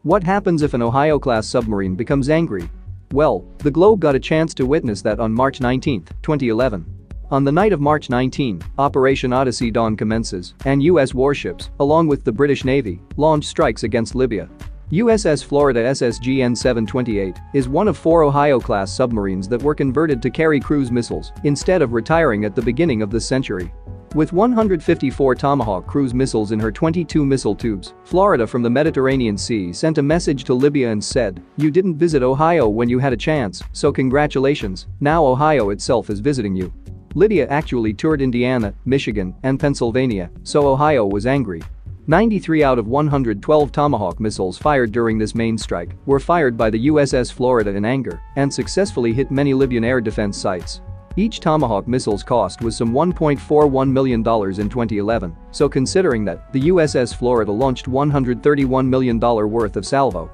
What happens if an Ohio-class submarine becomes angry? Well, the globe got a chance to witness that on March 19, 2011. On the night of March 19, Operation Odyssey Dawn commences, and U.S. warships, along with the British Navy, launch strikes against Libya. USS Florida SSGN 728 is one of 4 Ohio-class submarines that were converted to carry cruise missiles instead of retiring at the beginning of this century. With 154 Tomahawk cruise missiles in her 22 missile tubes, Florida from the Mediterranean Sea sent a message to Libya and said, "You didn't visit Ohio when you had a chance, so congratulations, now Ohio itself is visiting you." Libya actually toured Indiana, Michigan, and Pennsylvania, so Ohio was angry. 93 out of 112 Tomahawk missiles fired during this main strike were fired by the USS Florida in anger and successfully hit many Libyan air defense sites. Each Tomahawk missile's cost was some $1.41 million in 2011, so considering that, the USS Florida launched $131 million worth of salvo,